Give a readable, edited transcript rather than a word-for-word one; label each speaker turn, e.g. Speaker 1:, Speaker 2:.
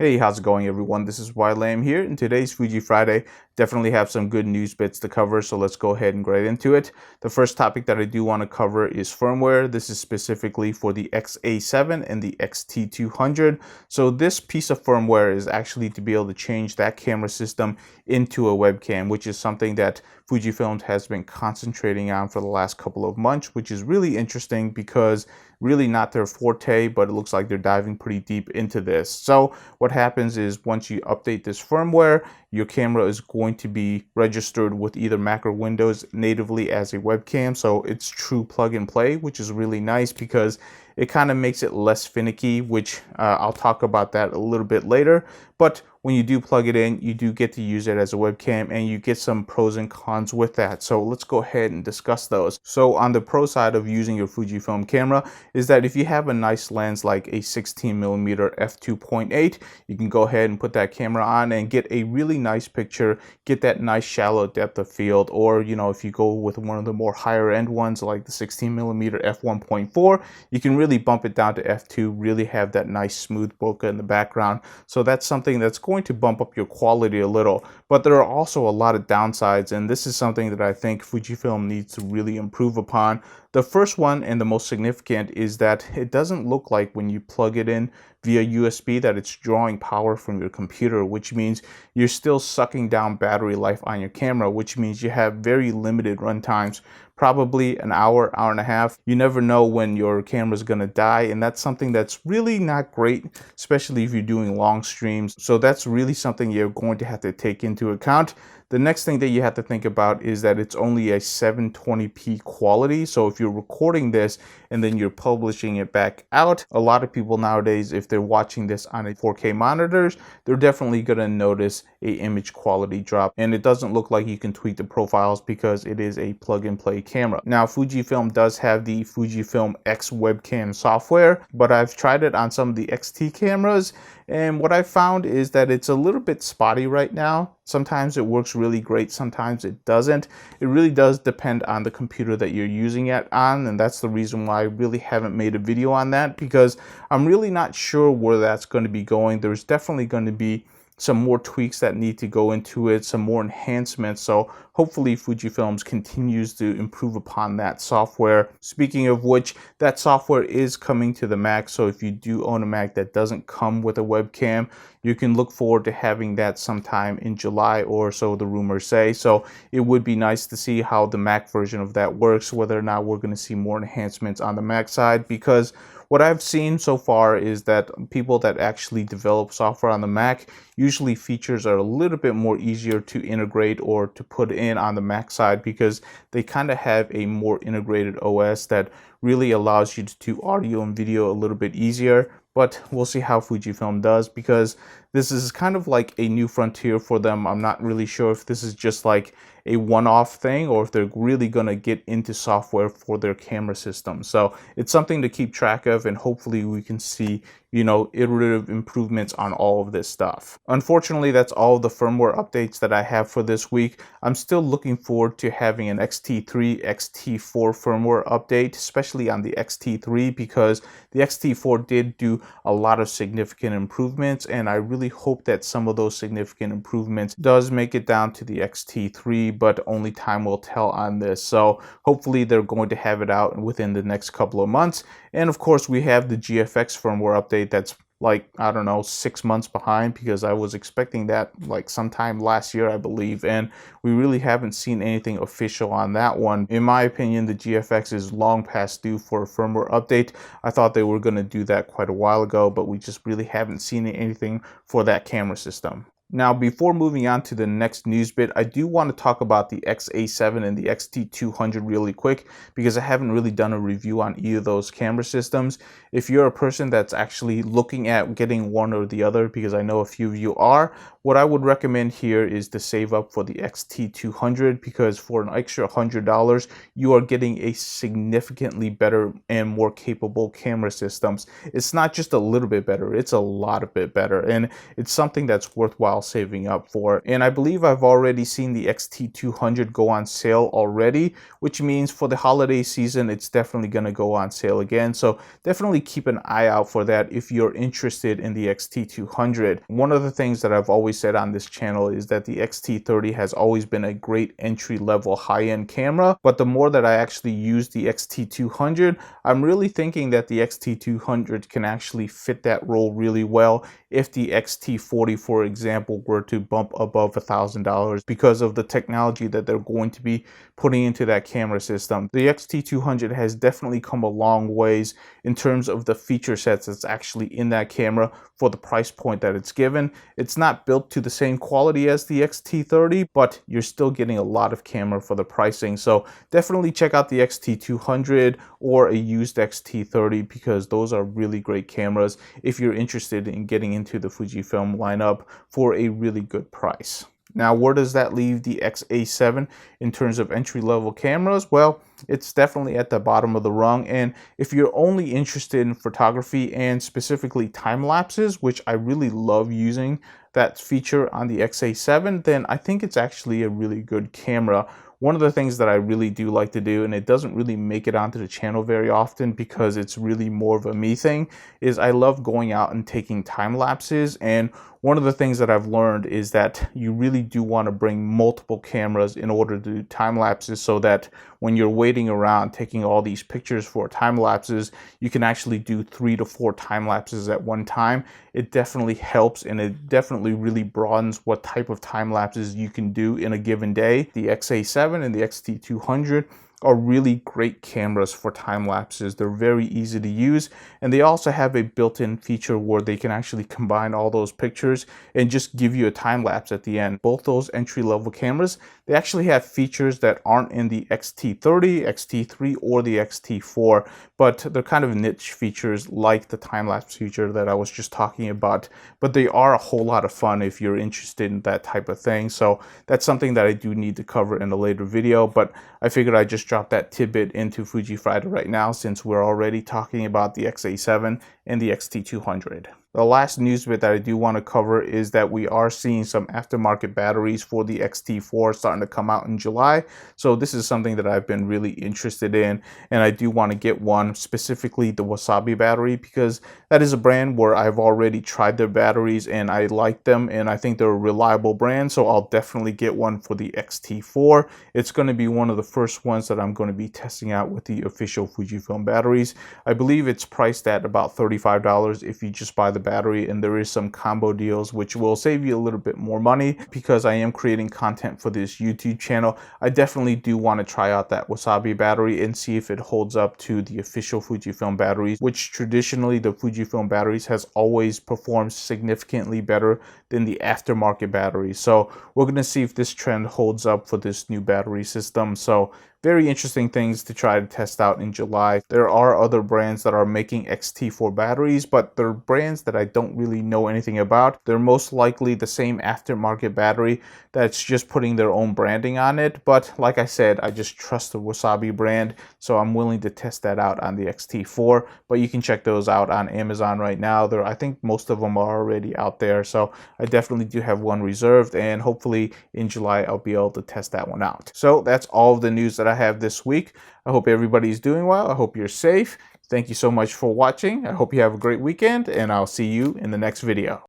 Speaker 1: Hey, how's it going everyone? This is Lam here, and today's Fuji Friday. Definitely have some good news bits to cover, so let's go ahead and get right into it. The first topic that I do want to cover is firmware. This is specifically for the X-A7 and the X-T200. So this piece of firmware is actually to be able to change that camera system into a webcam, which is something that Fujifilm has been concentrating on for the last couple of months, which is really interesting because really not their forte, but it looks like they're diving pretty deep into this. So what happens is once you update this firmware, your camera is going to be registered with either Mac or Windows natively as a webcam. So it's true plug and play, which is really nice because it kind of makes it less finicky, which I'll talk about that a little bit later. But when you do plug it in, you do get to use it as a webcam, and you get some pros and cons with that. So let's go ahead and discuss those. So on the pro side of using your Fujifilm camera is that if you have a nice lens like a 16mm f2.8, you can go ahead and put that camera on and get a really nice picture, get that nice shallow depth of field. Or, you know, if you go with one of the more higher end ones like the 16mm f1.4, you can really bump it down to f2, really have that nice smooth bokeh in the background. So that's something that's going to bump up your quality a little, but there are also a lot of downsides, and this is something that I think Fujifilm needs to really improve upon. The first one, and the most significant, is that it doesn't look like when you plug it in via USB that it's drawing power from your computer, which means you're still sucking down battery life on your camera, which means you have very limited run times, probably an hour, hour and a half. You never know when your camera is going to die, and that's something that's really not great, especially if you're doing long streams. So that's really something you're going to have to take into account. The next thing that you have to think about is that it's only a 720p quality. So if you're recording this and then you're publishing it back out, a lot of people nowadays, if they're watching this on a 4K monitors, they're definitely going to notice a image quality drop. And it doesn't look like you can tweak the profiles because it is a plug and play camera. Now, Fujifilm does have the Fujifilm X webcam software, but I've tried it on some of the XT cameras, and what I found is that it's a little bit spotty right now. Sometimes it works really great, sometimes it doesn't. It really does depend on the computer that you're using it on, and that's the reason why I really haven't made a video on that, because I'm really not sure where that's going to be going. There's definitely going to be some more tweaks that need to go into it, some more enhancements. So hopefully Fujifilm continues to improve upon that software. Speaking of which, that software is coming to the Mac. So if you do own a Mac that doesn't come with a webcam, you can look forward to having that sometime in July, or so the rumors say. So it would be nice to see how the Mac version of that works, whether or not we're going to see more enhancements on the Mac side, because what I've seen so far is that people that actually develop software on the Mac, usually features are a little bit more easier to integrate or to put in on the Mac side, because they kind of have a more integrated OS that really allows you to do audio and video a little bit easier. But we'll see how Fujifilm does, because this is kind of like a new frontier for them. I'm not really sure if this is just like a one-off thing or if they're really going to get into software for their camera system. So it's something to keep track of, and hopefully we can see, you know, iterative improvements on all of this stuff. Unfortunately, that's all of the firmware updates that I have for this week. I'm still looking forward to having an X-T3, X-T4 firmware update, especially on the X-T3, because the X-T4 did do a lot of significant improvements, and I really hope that some of those significant improvements does make it down to the X-T3, but only time will tell on this. So hopefully they're going to have it out within the next couple of months. And of course, we have the GFX firmware update that's like, I don't know, 6 months behind, because I was expecting that like sometime last year, I believe, and we really haven't seen anything official on that one. In my opinion, the GFX is long past due for a firmware update. I thought they were going to do that quite a while ago, but we just really haven't seen anything for that camera system. Now, before moving on to the next news bit, I do want to talk about the X-A7 and the X-T200 really quick, because I haven't really done a review on either of those camera systems. If you're a person that's actually looking at getting one or the other, because I know a few of you are, what I would recommend here is to save up for the X-T200, because for an extra $100, you are getting a significantly better and more capable camera systems. It's not just a little bit better, it's a lot of bit better, and it's something that's worthwhile while saving up for it. And I believe I've already seen the X-T200 go on sale already, which means for the holiday season, it's definitely going to go on sale again. So definitely keep an eye out for that if you're interested in the X-T200. One of the things that I've always said on this channel is that the X-T30 has always been a great entry-level high-end camera, but the more that I actually use the X-T200, I'm really thinking that the X-T200 can actually fit that role really well if the X-T40, for example, were to bump above $1,000 because of the technology that they're going to be putting into that camera system. The X-T200 has definitely come a long ways in terms of the feature sets that's actually in that camera for the price point that it's given. It's not built to the same quality as the X-T30, but you're still getting a lot of camera for the pricing. So definitely check out the X-T200 or a used X-T30 because those are really great cameras if you're interested in getting into the Fujifilm lineup for a really good price. Now, where does that leave the X-A7 in terms of entry-level cameras? Well, it's definitely at the bottom of the rung. And if you're only interested in photography and specifically time lapses, which I really love using that feature on the X-A7, then I think it's actually a really good camera. One of the things that I really do like to do, and it doesn't really make it onto the channel very often because it's really more of a me thing, is I love going out and taking time lapses. And one of the things that I've learned is that you really do want to bring multiple cameras in order to do time lapses so that when you're waiting around taking all these pictures for time lapses, you can actually do 3 to 4 time lapses at one time. It definitely helps, and it definitely really broadens what type of time lapses you can do in a given day. The X-A7 and the X-T200 are really great cameras for time lapses. They're very easy to use, and they also have a built-in feature where they can actually combine all those pictures and just give you a time lapse at the end. Both those entry-level cameras, they actually have features that aren't in the X-T30, X-T3, or the X-T4, but they're kind of niche features like the time-lapse feature that I was just talking about, but they are a whole lot of fun if you're interested in that type of thing. So that's something that I do need to cover in a later video, but I figured I'd just drop that tidbit into Fuji Friday right now since we're already talking about the X-A7 and the X-T200. The last news bit that I do want to cover is that we are seeing some aftermarket batteries for the X-T4 starting to come out in July. So this is something that I've been really interested in, and I do want to get one, specifically the Wasabi battery, because that is a brand where I've already tried their batteries and I like them and I think they're a reliable brand. So I'll definitely get one for the X-T4. It's going to be one of the first ones that I'm going to be testing out with the official Fujifilm batteries. I believe it's priced at about $35 if you just buy the battery, and there is some combo deals which will save you a little bit more money. Because I am creating content for this YouTube channel, I definitely do want to try out that Wasabi battery and see if it holds up to the official Fujifilm batteries, which traditionally the Fujifilm batteries has always performed significantly better than the aftermarket batteries. So we're going to see if this trend holds up for this new battery system. So very interesting things to try to test out in July. There are other brands that are making X-T4 batteries, but they're brands that I don't really know anything about. They're most likely the same aftermarket battery that's just putting their own branding on it. But like I said, I just trust the Wasabi brand, so I'm willing to test that out on the X-T4. But you can check those out on Amazon right now. I think most of them are already out there, so I definitely do have one reserved, and hopefully in July I'll be able to test that one out. So that's all of the news that I have this week. I hope everybody's doing well. I hope you're safe. Thank you so much for watching. I hope you have a great weekend, and I'll see you in the next video.